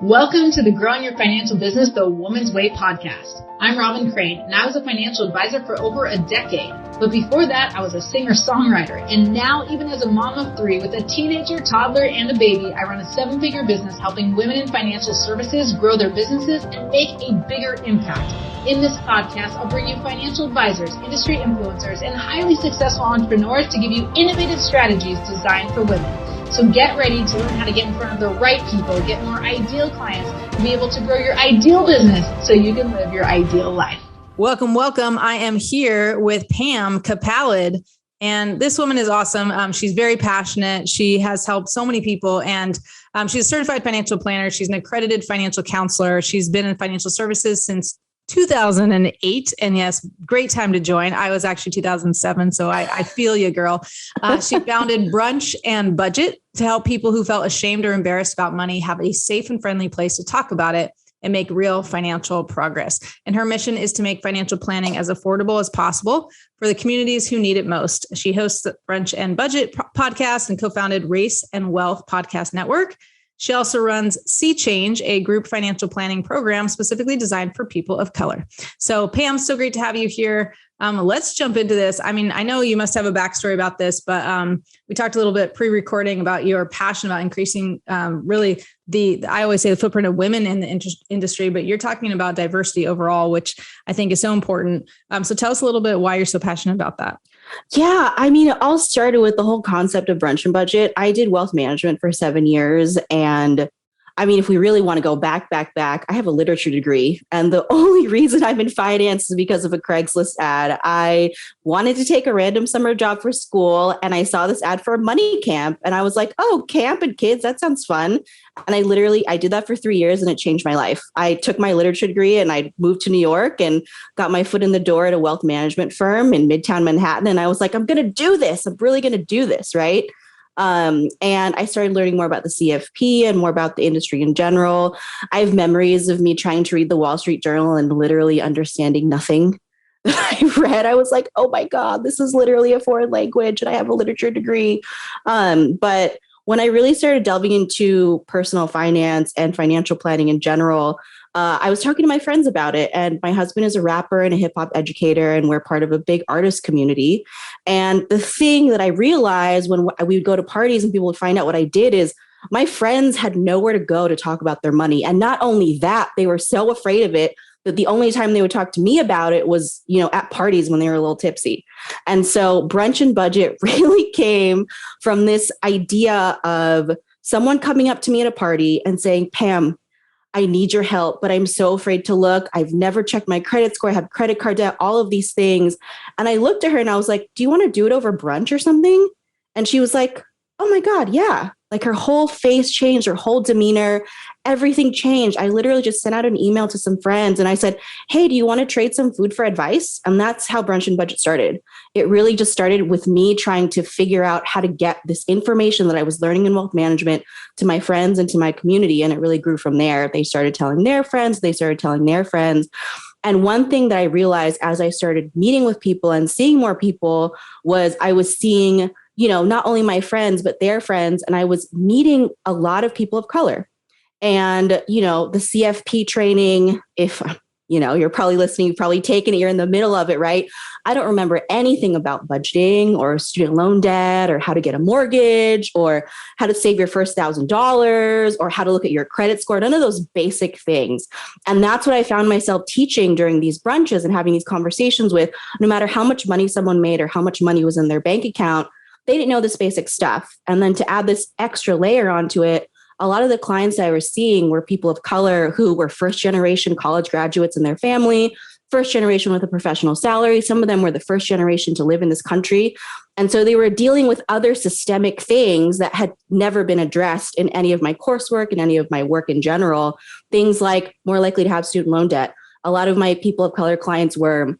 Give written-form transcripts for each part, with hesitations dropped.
Welcome to the Growing Your Financial Business the Woman's Way podcast. I'm Robin Crane, and I was a financial advisor for over a decade. But before that, I was a singer-songwriter. And now, even as a mom of three with a teenager, toddler, and a baby, I run a seven-figure business helping women in financial services grow their businesses and make a bigger impact. In this podcast, I'll bring you financial advisors, industry influencers, and highly successful entrepreneurs to give you innovative strategies designed for women. So get ready to learn how to get in front of the right people, get more ideal clients, and be able to grow your ideal business so you can live your ideal life. Welcome. I am here with Pam Capalad, and this woman is awesome. She's very passionate. She has helped so many people, and she's a certified financial planner. She's an accredited financial counselor. She's been in financial services since 2008. And yes, great time to join. I was actually 2007. So I feel you, girl. She founded Brunch Budget to help people who felt ashamed or embarrassed about money have a safe and friendly place to talk about it and make real financial progress. And her mission is to make financial planning as affordable as possible for the communities who need it most. She hosts the Brunch Budget podcast and co-founded Race and Wealth Podcast Network. She also runs Sea Change, a group financial planning program specifically designed for people of color. So Pam, so great to have you here. Let's jump into this. I mean, I know you must have a backstory about this, but we talked a little bit pre-recording about your passion about increasing really I always say the footprint of women in the industry, but you're talking about diversity overall, which I think is so important. So tell us a little bit why you're so passionate about that. Yeah, I mean, it all started with the whole concept of Brunch and Budget. I did wealth management for 7 years. And I mean, if we really want to go back, I have a literature degree. And the only reason I'm in finance is because of a Craigslist ad. I wanted to take a random summer job for school, and I saw this ad for a money camp. And I was like, oh, camp and kids, that sounds fun. And I did that for 3 years, and it changed my life. I took my literature degree and I moved to New York and got my foot in the door at a wealth management firm in Midtown Manhattan. And I was like, I'm going to do this. I'm really going to do this, right? And I started learning more about the CFP and more about the industry in general. I have memories of me trying to read the Wall Street Journal and literally understanding nothing that I read. I was like, oh my God, this is literally a foreign language and I have a literature degree. But when I really started delving into personal finance and financial planning in general, I was talking to my friends about it, and my husband is a rapper and a hip hop educator, and we're part of a big artist community. And the thing that I realized when we would go to parties and people would find out what I did is my friends had nowhere to go to talk about their money. And not only that, they were so afraid of it that the only time they would talk to me about it was, at parties when they were a little tipsy. And so Brunch and Budget really came from this idea of someone coming up to me at a party and saying, Pam, I need your help, but I'm so afraid to look. I've never checked my credit score. I have credit card debt, all of these things. And I looked at her and I was like, do you want to do it over brunch or something? And she was like, oh my God, yeah. Like her whole face changed, her whole demeanor, everything changed. I literally just sent out an email to some friends and I said, hey, do you want to trade some food for advice? And that's how Brunch and Budget started. It really just started with me trying to figure out how to get this information that I was learning in wealth management to my friends and to my community. And it really grew from there. They started telling their friends, they started telling their friends. And one thing that I realized as I started meeting with people and seeing more people was I was seeing not only my friends, but their friends. And I was meeting a lot of people of color. And, the CFP training, if, you're probably listening, you've probably taken it, you're in the middle of it, right? I don't remember anything about budgeting or student loan debt or how to get a mortgage or how to save your first $1,000 or how to look at your credit score, none of those basic things. And that's what I found myself teaching during these brunches and having these conversations with, no matter how much money someone made or how much money was in their bank account, they didn't know this basic stuff. And then to add this extra layer onto it, a lot of the clients I was seeing were people of color who were first generation college graduates in their family, first generation with a professional salary. Some of them were the first generation to live in this country. And so they were dealing with other systemic things that had never been addressed in any of my coursework and any of my work in general. Things like more likely to have student loan debt. A lot of my people of color clients were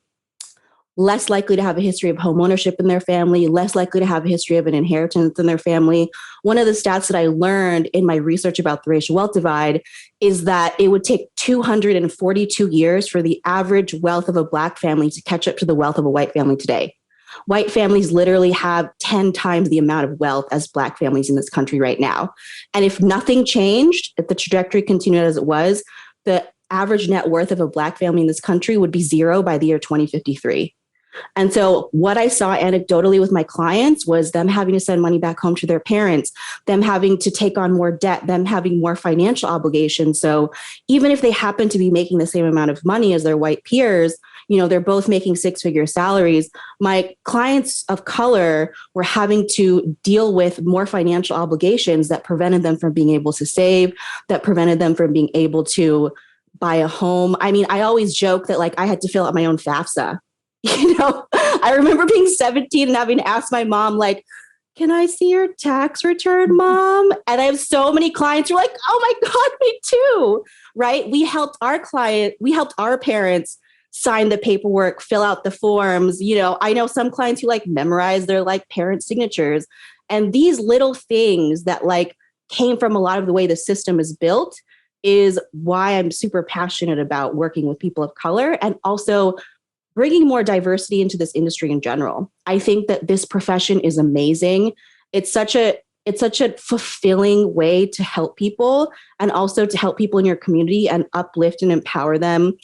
less likely to have a history of home ownership in their family, less likely to have a history of an inheritance in their family. One of the stats that I learned in my research about the racial wealth divide is that it would take 242 years for the average wealth of a Black family to catch up to the wealth of a white family today. White families literally have 10 times the amount of wealth as Black families in this country right now. And if nothing changed, if the trajectory continued as it was, the average net worth of a Black family in this country would be zero by the year 2053. And so what I saw anecdotally with my clients was them having to send money back home to their parents, them having to take on more debt, them having more financial obligations. So even if they happen to be making the same amount of money as their white peers, they're both making six-figure salaries. My clients of color were having to deal with more financial obligations that prevented them from being able to save, that prevented them from being able to buy a home. I mean, I always joke that I had to fill out my own FAFSA. I remember being 17 and having to ask my mom, can I see your tax return, Mom? And I have so many clients who are like, oh my God, me too, right? We helped our parents sign the paperwork, fill out the forms. I know some clients who memorize their parent signatures. And these little things that came from a lot of the way the system is built is why I'm super passionate about working with people of color and also bringing more diversity into this industry in general. I think that this profession is amazing. It's such a fulfilling way to help people and also to help people in your community and uplift and empower them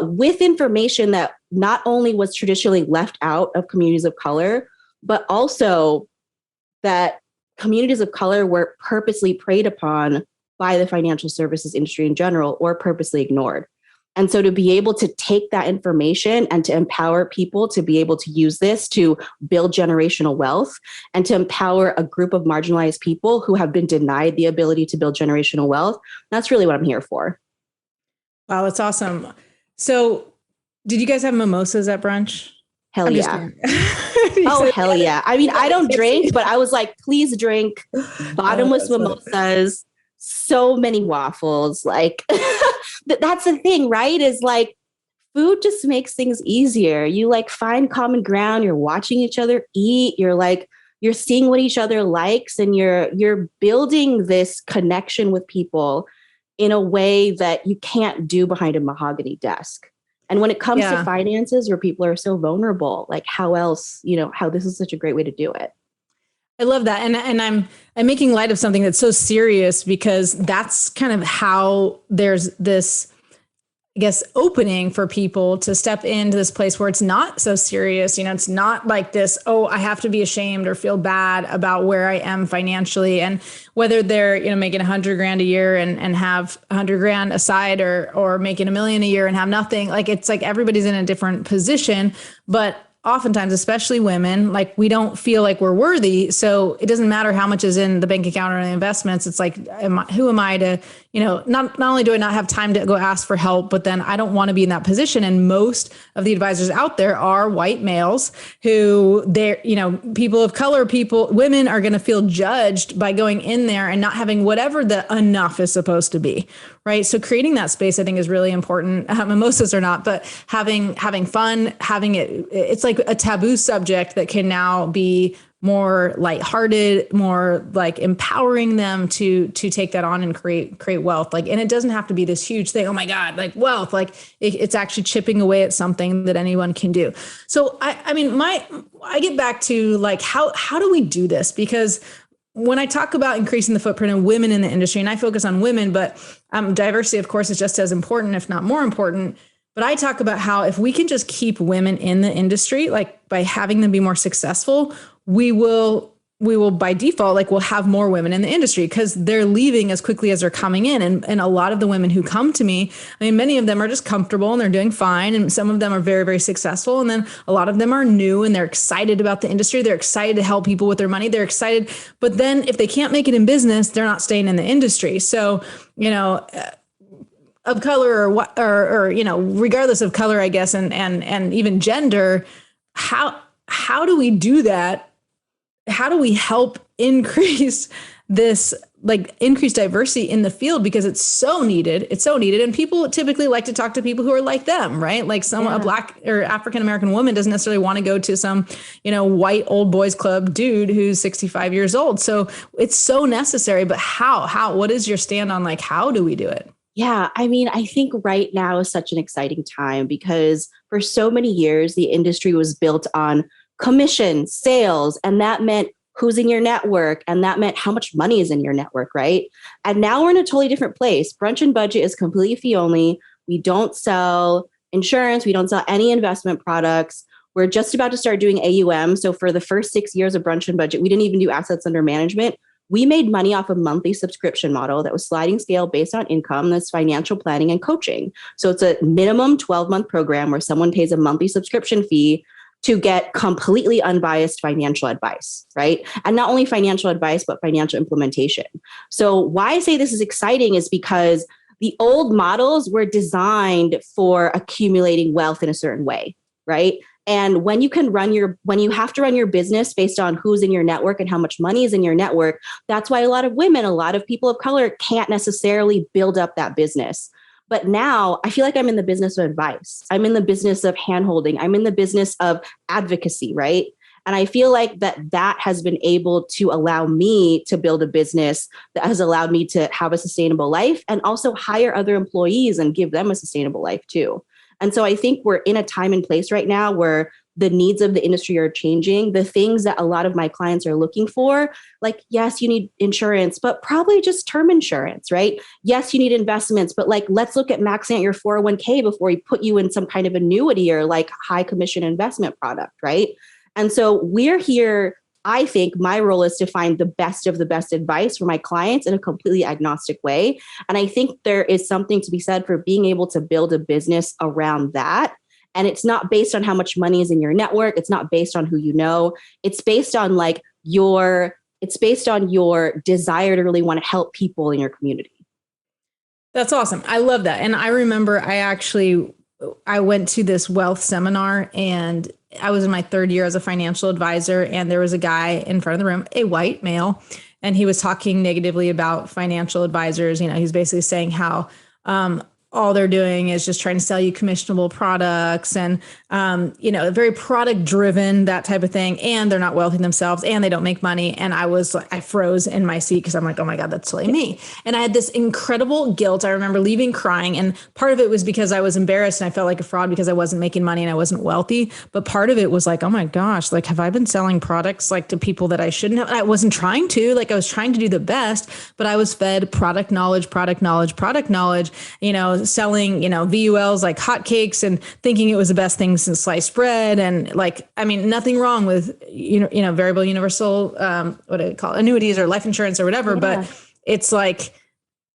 with information that not only was traditionally left out of communities of color, but also that communities of color were purposely preyed upon by the financial services industry in general or purposely ignored. And so to be able to take that information and to empower people to be able to use this to build generational wealth and to empower a group of marginalized people who have been denied the ability to build generational wealth, that's really what I'm here for. Wow, that's awesome. So did you guys have mimosas at brunch? Hell yeah. Oh, hell yeah. I mean, I don't drink, but I was like, please drink bottomless mimosas, so many waffles. That's the thing, right? Is food just makes things easier. You find common ground. You're watching each other eat. You're seeing what each other likes, and you're building this connection with people in a way that you can't do behind a mahogany desk. And when it comes to finances, where people are so vulnerable, how else, how this is such a great way to do it. I love that. And I'm making light of something that's so serious because that's kind of how there's this, I guess, opening for people to step into this place where it's not so serious. It's not like this, oh, I have to be ashamed or feel bad about where I am financially. And whether they're, making $100,000 a year and have $100,000 aside or making $1 million a year and have nothing, it's everybody's in a different position, but oftentimes, especially women, we don't feel like we're worthy. So it doesn't matter how much is in the bank account or the investments. It's who am I to, not only do I not have time to go ask for help, but then I don't want to be in that position. And most of the advisors out there are white males who people of color, women are going to feel judged by going in there and not having whatever the enough is supposed to be. Right. So creating that space, I think, is really important. Mimosas or not, but having fun, having it's like a taboo subject that can now be more lighthearted, more empowering them to take that on and create wealth. And it doesn't have to be this huge thing. Oh my God, wealth, it's actually chipping away at something that anyone can do. So I get back to how do we do this? Because when I talk about increasing the footprint of women in the industry, and I focus on women, but diversity, of course, is just as important, if not more important. But I talk about how if we can just keep women in the industry, by having them be more successful, we will by default, we'll have more women in the industry because they're leaving as quickly as they're coming in. And a lot of the women who come to me, many of them are just comfortable and they're doing fine. And some of them are very, very successful. And then a lot of them are new and they're excited about the industry. They're excited to help people with their money. They're excited. But then if they can't make it in business, they're not staying in the industry. So, of color or regardless of color, I guess, and even gender, how do we do that? How do we help increase this, increase diversity in the field? Because it's so needed. It's so needed. And people typically like to talk to people who are like them, right? A Black or African-American woman doesn't necessarily want to go to some, white old boys club dude who's 65 years old. So it's so necessary. But what is your stand on how do we do it? Yeah, I think right now is such an exciting time because for so many years, the industry was built on commission, sales, and that meant who's in your network, and that meant how much money is in your network, right? And now we're in a totally different place. Brunch and Budget is completely fee only. We don't sell insurance. We don't sell any investment products. We're just about to start doing AUM. So for the first 6 years of Brunch and Budget, we didn't even do assets under management. We made money off a monthly subscription model that was sliding scale based on income. That's financial planning and coaching. So it's a minimum 12-month program where someone pays a monthly subscription fee to get completely unbiased financial advice, right? And not only financial advice, but financial implementation. So why I say this is exciting is because the old models were designed for accumulating wealth in a certain way, right? And when you have to run your business based on who's in your network and how much money is in your network, that's why a lot of women, a lot of people of color can't necessarily build up that business. But now I feel like I'm in the business of advice. I'm in the business of handholding. I'm in the business of advocacy, right? And I feel like that has been able to allow me to build a business that has allowed me to have a sustainable life and also hire other employees and give them a sustainable life too. And so I think we're in a time and place right now where the needs of the industry are changing. The things that a lot of my clients are looking for, like, yes, you need insurance, but probably just term insurance, right? Yes, you need investments, but like, let's look at maxing out your 401k before we put you in some kind of annuity or like high commission investment product, right? And so we're here. I think my role is to find the best of the best advice for my clients in a completely agnostic way. And I think there is something to be said for being able to build a business around that. And it's not based on how much money is in your network. It's not based on who you know. It's based on your desire to really want to help people in your community. That's awesome. I love that. And I remember I went to this wealth seminar, and I was in my third year as a financial advisor, and there was a guy in front of the room, a white male, and he was talking negatively about financial advisors. You know, he's basically saying how all they're doing is just trying to sell you commissionable products and, very product driven, that type of thing. And they're not wealthy themselves and they don't make money. And I froze in my seat because I'm like, oh my God, that's totally me. And I had this incredible guilt. I remember leaving crying. And part of it was because I was embarrassed and I felt like a fraud because I wasn't making money and I wasn't wealthy. But part of it was like, oh my gosh, like, have I been selling products like to people that I shouldn't have? And I wasn't trying to, I was trying to do the best, but I was fed product knowledge, selling, VULs like hotcakes and thinking it was the best thing since sliced bread. And nothing wrong with, variable universal, what do they call it? Annuities or life insurance or whatever. Yeah. But it's like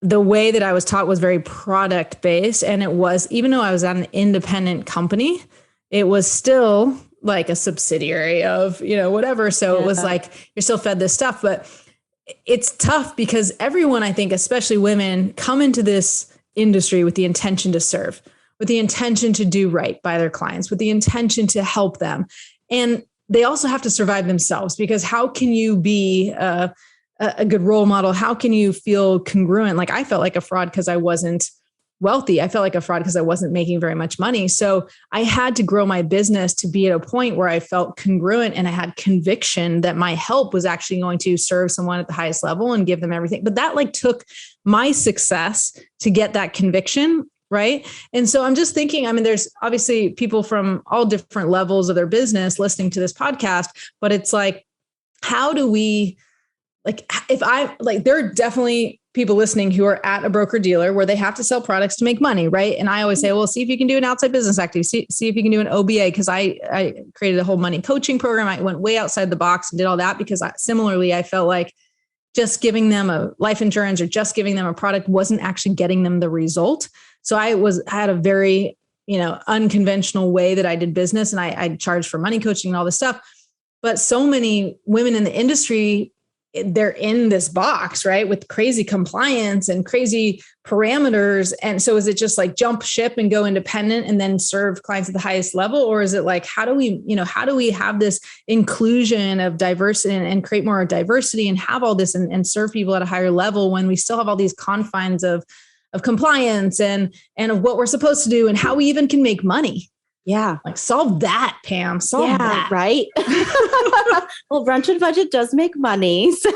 the way that I was taught was very product based. And it was, even though I was at an independent company, it was still like a subsidiary of, whatever. So It was like, you're still fed this stuff, but it's tough because everyone, I think, especially women, come into this industry with the intention to serve, with the intention to do right by their clients, with the intention to help them. And they also have to survive themselves, because how can you be a good role model? How can you feel congruent? Like, I felt like a fraud because I wasn't wealthy. I felt like a fraud because I wasn't making very much money. So I had to grow my business to be at a point where I felt congruent and I had conviction that my help was actually going to serve someone at the highest level and give them everything. But that took my success to get that conviction. Right. And so I'm just thinking, there's obviously people from all different levels of their business listening to this podcast, but it's like, how do we, there are definitely people listening who are at a broker dealer where they have to sell products to make money. Right. And I always say, well, see if you can do an outside business activity, see if you can do an OBA. Cause I created a whole money coaching program. I went way outside the box and did all that because similarly, I felt like just giving them a life insurance or just giving them a product wasn't actually getting them the result. So I had a very, unconventional way that I did business, and I charged for money coaching and all this stuff. But so many women in the industry, they're in this box, right, with crazy compliance and crazy parameters. And so is it just like jump ship and go independent and then serve clients at the highest level? Or is it like, how do we have this inclusion of diversity and create more diversity and have all this and serve people at a higher level when we still have all these confines of compliance and of what we're supposed to do and how we even can make money? Yeah. Solve that, Pam. Solve that. Right. Well, Brunch and Budget does make money. So.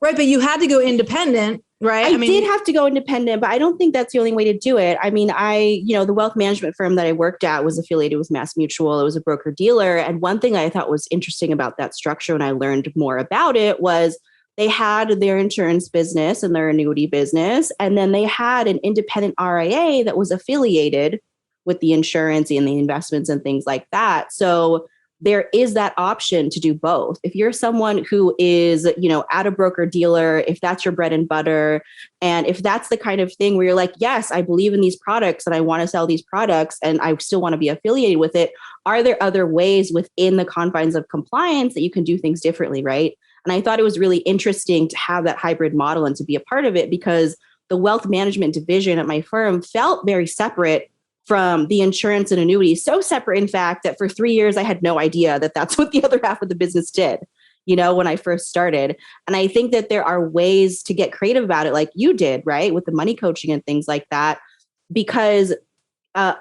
Right. But you had to go independent right? I did have to go independent, but I don't think that's the only way to do it. I mean, the wealth management firm that I worked at was affiliated with Mass Mutual. It was a broker dealer. And one thing I thought was interesting about that structure when I learned more about it was they had their insurance business and their annuity business. And then they had an independent RIA that was affiliated with the insurance and the investments and things like that. So there is that option to do both. If you're someone who is, at a broker dealer, if that's your bread and butter, and if that's the kind of thing where you're like, yes, I believe in these products and I want to sell these products and I still want to be affiliated with it, are there other ways within the confines of compliance that you can do things differently, right? And I thought it was really interesting to have that hybrid model and to be a part of it, because the wealth management division at my firm felt very separate from the insurance and annuities. So separate, in fact, that for 3 years, I had no idea that that's what the other half of the business did, when I first started. And I think that there are ways to get creative about it, like you did, right? With the money coaching and things like that, because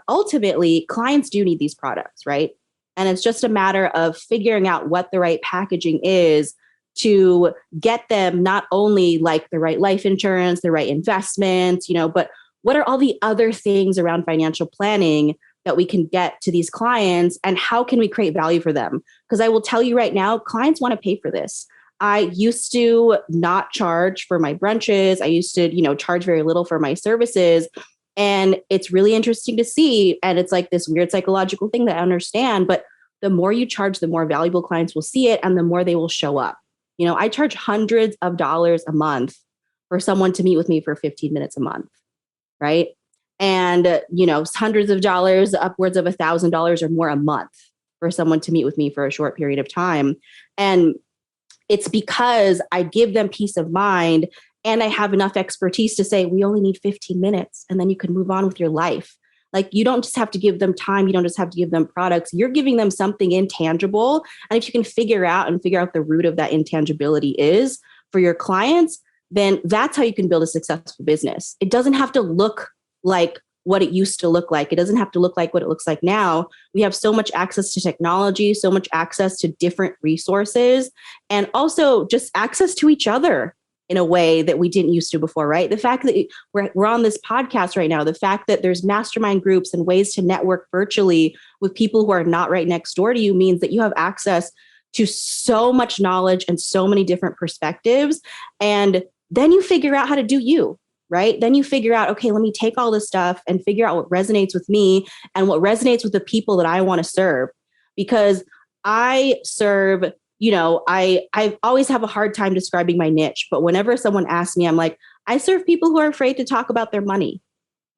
ultimately clients do need these products, right? And it's just a matter of figuring out what the right packaging is to get them not only like the right life insurance, the right investments, but what are all the other things around financial planning that we can get to these clients, and how can we create value for them? Because I will tell you right now, clients want to pay for this. I used to not charge for my brunches. I used to, charge very little for my services. And it's really interesting to see. And it's like this weird psychological thing that I understand. But the more you charge, the more valuable clients will see it and the more they will show up. I charge hundreds of dollars a month for someone to meet with me for 15 minutes a month. Right. And, hundreds of dollars, upwards of $1,000 or more a month for someone to meet with me for a short period of time. And it's because I give them peace of mind and I have enough expertise to say, we only need 15 minutes and then you can move on with your life. Like, you don't just have to give them time. You don't just have to give them products. You're giving them something intangible. And if you can figure out the root of that intangibility is for your clients, then that's how you can build a successful business. It doesn't have to look like what it used to look like. It doesn't have to look like what it looks like now. We have so much access to technology, so much access to different resources, and also just access to each other in a way that we didn't used to before, right? The fact that we're on this podcast right now, the fact that there's mastermind groups and ways to network virtually with people who are not right next door to you means that you have access to so much knowledge and so many different perspectives. And then you figure out how to do you, right? Then you figure out, okay, let me take all this stuff and figure out what resonates with me and what resonates with the people that I want to serve. Because I serve, I always have a hard time describing my niche, but whenever someone asks me, I'm like, I serve people who are afraid to talk about their money.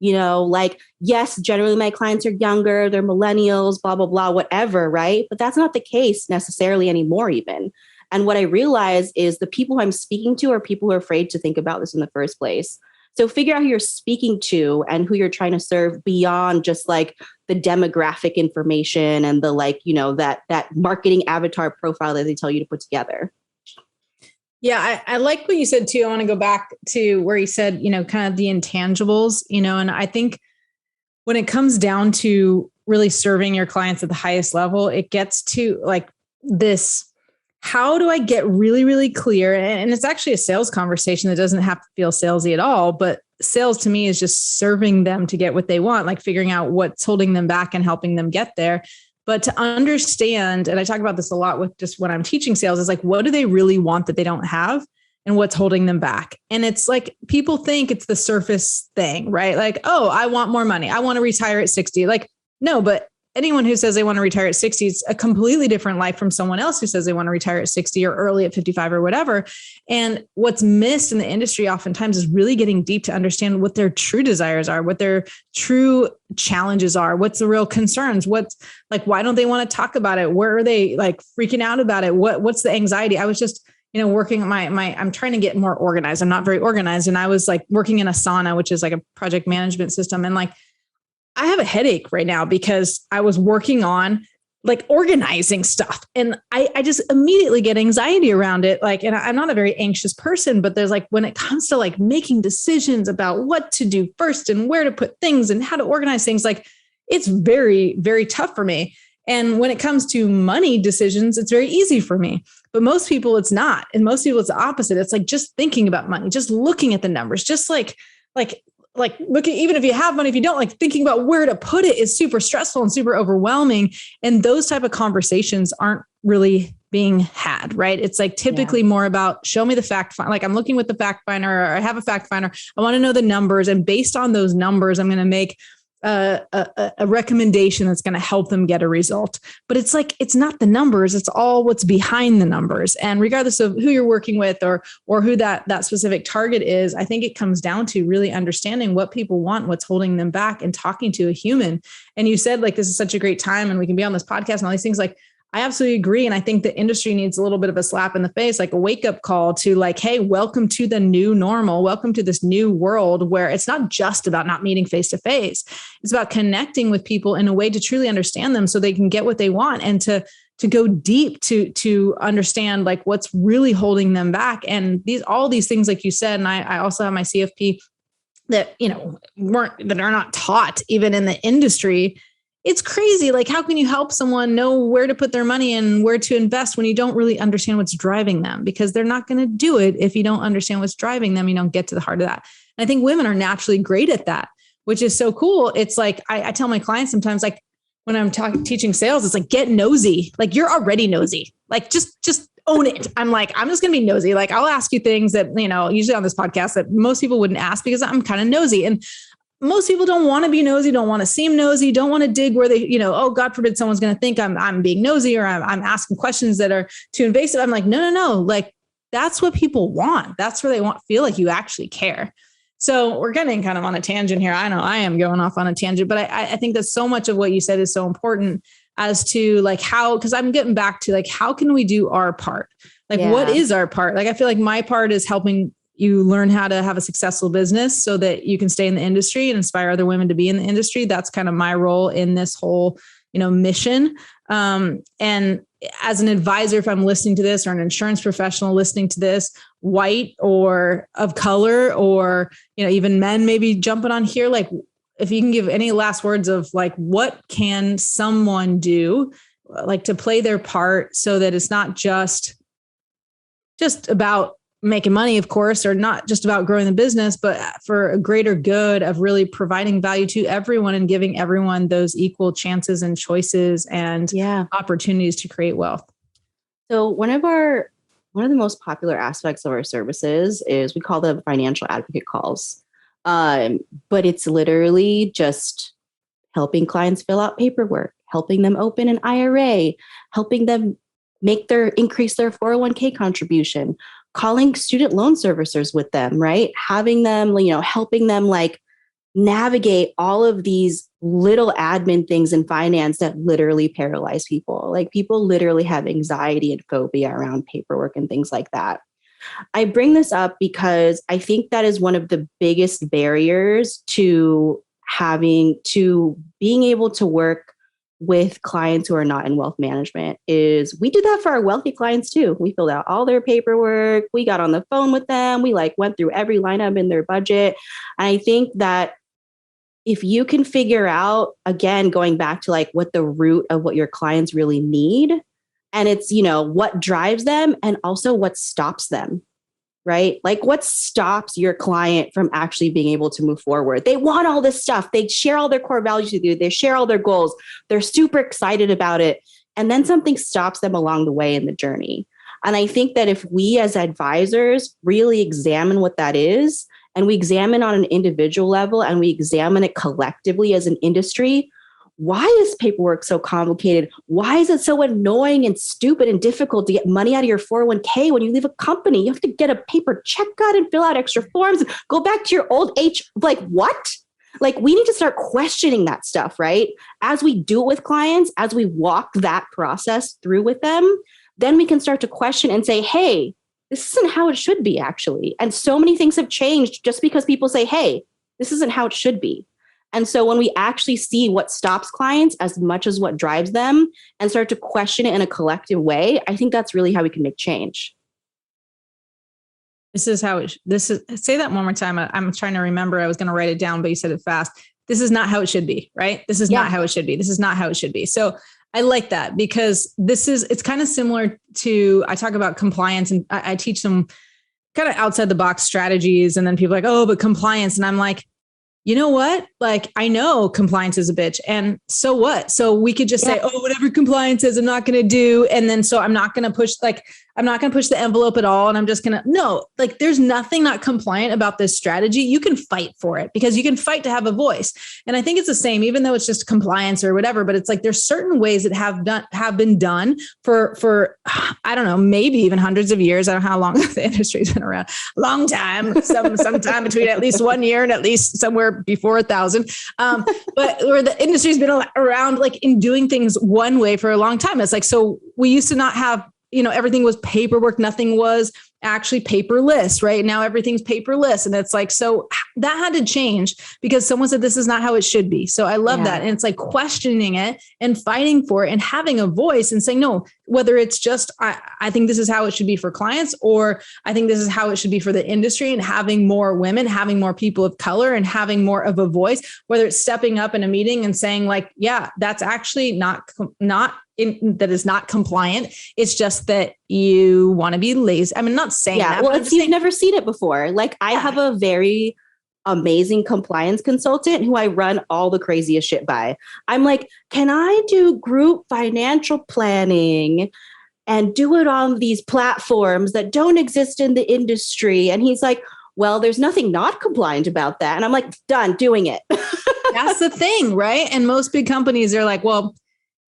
Yes, generally my clients are younger, they're millennials, blah, blah, blah, whatever, right? But that's not the case necessarily anymore even. And what I realize is the people who I'm speaking to are people who are afraid to think about this in the first place. So figure out who you're speaking to and who you're trying to serve beyond just like the demographic information and the that marketing avatar profile that they tell you to put together. Yeah, I like what you said too. I want to go back to where you said, kind of the intangibles, and I think when it comes down to really serving your clients at the highest level, it gets to like this. How do I get really, really clear? And it's actually a sales conversation that doesn't have to feel salesy at all. But sales to me is just serving them to get what they want, like figuring out what's holding them back and helping them get there. But to understand, and I talk about this a lot with just when I'm teaching sales, is like, what do they really want that they don't have and what's holding them back? And it's like, people think it's the surface thing, right? Like, oh, I want more money. I want to retire at 60. Like, no, but anyone who says they want to retire at 60, it's a completely different life from someone else who says they want to retire at 60 or early at 55 or whatever. And what's missed in the industry oftentimes is really getting deep to understand what their true desires are, what their true challenges are, what's the real concerns, what's like, why don't they want to talk about it? Where are they like freaking out about it? What's the anxiety? I was just, working on I'm trying to get more organized. I'm not very organized. And I was like working in Asana, which is like a project management system. And like, I have a headache right now because I was working on like organizing stuff and I just immediately get anxiety around it. Like, and I'm not a very anxious person, but there's like, when it comes to like making decisions about what to do first and where to put things and how to organize things, like it's very, very tough for me. And when it comes to money decisions, it's very easy for me, but most people it's not. And most people it's the opposite. It's like just thinking about money, just looking at the numbers, just like look at, even if you have money, if you don't, like thinking about where to put it is super stressful and super overwhelming. And those type of conversations aren't really being had, right? It's like typically more about show me the fact finder. Like I'm looking with the fact finder, or I have a fact finder. I want to know the numbers. And based on those numbers, I'm going to make a recommendation that's going to help them get a result. But it's like, it's not the numbers, it's all what's behind the numbers. And regardless of who you're working with or who that specific target is, I think it comes down to really understanding what people want, what's holding them back, and talking to a human. And you said like, this is such a great time and we can be on this podcast and all these things. Like, I absolutely agree. And I think the industry needs a little bit of a slap in the face, like a wake up call to like, hey, welcome to the new normal. Welcome to this new world where it's not just about not meeting face to face. It's about connecting with people in a way to truly understand them so they can get what they want, and to go deep to understand like what's really holding them back. And all these things, like you said, and I also have my CFP that, that are not taught even in the industry. It's crazy. Like, how can you help someone know where to put their money and where to invest when you don't really understand what's driving them? Because they're not going to do it if you don't understand what's driving them. You don't get to the heart of that. And I think women are naturally great at that, which is so cool. It's like, I tell my clients sometimes, like when I'm teaching sales, it's like, get nosy. Like you're already nosy. Like just own it. I'm like, I'm just going to be nosy. Like I'll ask you things that, usually on this podcast that most people wouldn't ask because I'm kind of nosy. And most people don't want to be nosy, don't want to seem nosy, don't want to dig where they, oh, God forbid someone's going to think I'm being nosy or I'm asking questions that are too invasive. I'm like, no. Like that's what people want. That's where they feel like you actually care. So we're getting kind of on a tangent here. I know I am going off on a tangent, but I think that so much of what you said is so important as to like how, because I'm getting back to like, how can we do our part? Like, what is our part? Like, I feel like my part is helping you learn how to have a successful business so that you can stay in the industry and inspire other women to be in the industry. That's kind of my role in this whole, mission. And as an advisor, if I'm listening to this, or an insurance professional listening to this, white or of color, or, even men maybe jumping on here, like if you can give any last words of like, what can someone do like to play their part so that it's not just about making money, of course, or not just about growing the business, but for a greater good of really providing value to everyone and giving everyone those equal chances and choices and opportunities to create wealth. So one of the most popular aspects of our services is we call them financial advocate calls. But it's literally just helping clients fill out paperwork, helping them open an IRA, helping them increase their 401k contribution, calling student loan servicers with them, right? Having them, helping them like navigate all of these little admin things in finance that literally paralyze people. Like people literally have anxiety and phobia around paperwork and things like that. I bring this up because I think that is one of the biggest barriers to being able to work with clients who are not in wealth management. Is we do that for our wealthy clients too. We filled out all their paperwork. We got on the phone with them. We went through every line item in their budget. And I think that if you can figure out, again, going back to like what the root of what your clients really need, and it's, what drives them and also what stops them, right? Like what stops your client from actually being able to move forward? They want all this stuff. They share all their core values with you. They share all their goals. They're super excited about it. And then something stops them along the way in the journey. And I think that if we as advisors really examine what that is, and we examine on an individual level, and we examine it collectively as an industry, why is paperwork so complicated? Why is it so annoying and stupid and difficult to get money out of your 401k when you leave a company? You have to get a paper check out and fill out extra forms and go back to your old like what? Like we need to start questioning that stuff, right? As we do it with clients, as we walk that process through with them, then we can start to question and say, hey, this isn't how it should be actually. And so many things have changed just because people say, hey, this isn't how it should be. And so when we actually see what stops clients as much as what drives them and start to question it in a collective way, I think that's really how we can make change. Say that one more time. I'm trying to remember. I was going to write it down, but you said it fast. This is not how it should be, right? This is not how it should be. This is not how it should be. So I like that because it's kind of similar to, I talk about compliance and I teach them kind of outside the box strategies. And then people are like, oh, but compliance. And I'm like, you know what? Like, I know compliance is a bitch. And so what? So we could just say, oh, whatever compliance is, I'm not going to do. And then, so I'm not going to push the envelope at all. And I'm just going to, no, like there's nothing not compliant about this strategy. You can fight for it because you can fight to have a voice. And I think it's the same, even though it's just compliance or whatever, but it's like, there's certain ways that have been done for, I don't know, maybe even hundreds of years. I don't know how long the industry's been around. A long time, sometime between at least 1 year and at least somewhere before 1,000. But where the industry's been around, like in doing things one way for a long time. It's like, so we used to not have, everything was paperwork. Nothing was actually paperless, right? Now everything's paperless. And it's like, so that had to change because someone said, this is not how it should be. So I love that. And it's like questioning it and fighting for it and having a voice and saying, no, whether it's just, I think this is how it should be for clients, or I think this is how it should be for the industry, and having more women, having more people of color and having more of a voice, whether it's stepping up in a meeting and saying like, yeah, that's actually that is not compliant. It's just that you want to be lazy. I mean, not saying that. Well, you've never seen it before. Like I have a very amazing compliance consultant who I run all the craziest shit by. I'm like, can I do group financial planning and do it on these platforms that don't exist in the industry? And he's like, well, there's nothing not compliant about that. And I'm like, done doing it. That's the thing, right? And most big companies are like, well,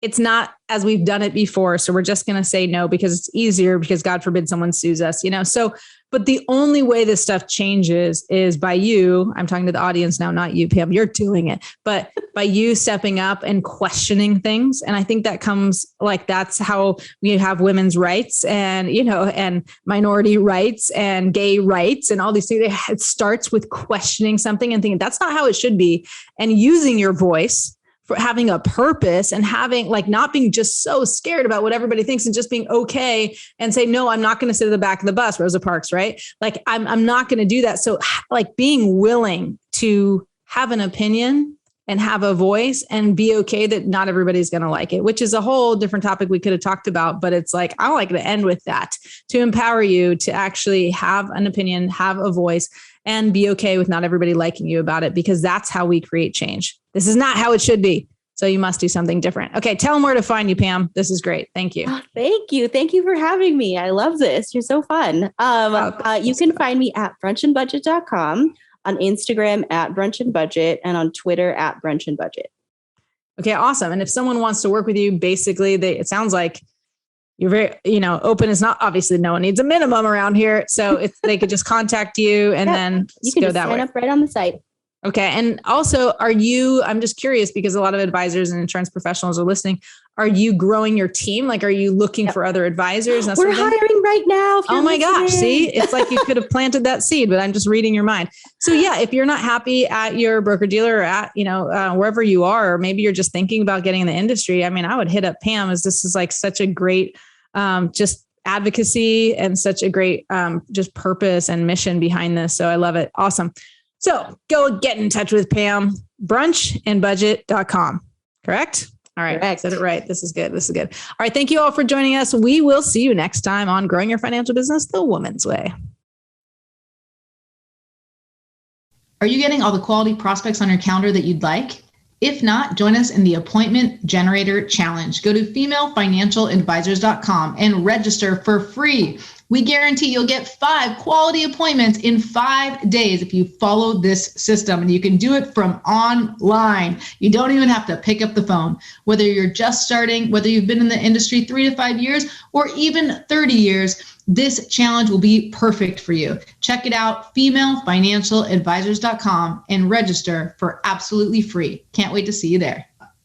it's not as we've done it before. So we're just going to say no because it's easier, because God forbid someone sues us, So, but the only way this stuff changes is by you. I'm talking to the audience now, not you, Pam, you're doing it, but by you stepping up and questioning things. And I think that comes like, that's how we have women's rights and, and minority rights and gay rights and all these things. It starts with questioning something and thinking that's not how it should be, and using your voice for having a purpose and having like not being just so scared about what everybody thinks and just being okay and say, no, I'm not going to sit at the back of the bus, Rosa Parks, right? Like I'm not going to do that. So like being willing to have an opinion and have a voice and be okay that not everybody's going to like it, which is a whole different topic we could have talked about, but it's like, I like to end with that, to empower you to actually have an opinion, have a voice, and be okay with not everybody liking you about it, because that's how we create change. This is not how it should be. So you must do something different. Okay. Tell them where to find you, Pam. This is great. Thank you. Oh, thank you. Thank you for having me. I love this. You're so fun. You can find me at brunchandbudget.com, on Instagram at brunchandbudget, and on Twitter at brunchandbudget. Okay. Awesome. And if someone wants to work with you, basically it sounds like you're very, open. Is not, obviously no one needs a minimum around here. So if they could just contact you and then you can go just that sign way. up right on the site. Okay. And also, I'm just curious because a lot of advisors and insurance professionals are listening. Are you growing your team? Like, are you looking for other advisors? We're hiring right now. Oh my gosh. See, it's like you could have planted that seed, but I'm just reading your mind. So yeah, if you're not happy at your broker dealer or at, wherever you are, or maybe you're just thinking about getting in the industry, I mean, I would hit up Pam, as this is like such a great, just advocacy and such a great, just purpose and mission behind this. So I love it. Awesome. So go get in touch with Pam, brunchandbudget.com. Correct? All right. Correct. Said it right. This is good. All right. Thank you all for joining us. We will see you next time on Growing Your Financial Business the Woman's Way. Are you getting all the quality prospects on your calendar that you'd like? If not, join us in the Appointment Generator Challenge. Go to femalefinancialadvisors.com and register for free. We guarantee you'll get 5 quality appointments in 5 days if you follow this system, and you can do it from online. You don't even have to pick up the phone. Whether you're just starting, whether you've been in the industry 3 to 5 years, or even 30 years, this challenge will be perfect for you. Check it out, femalefinancialadvisors.com, and register for absolutely free. Can't wait to see you there.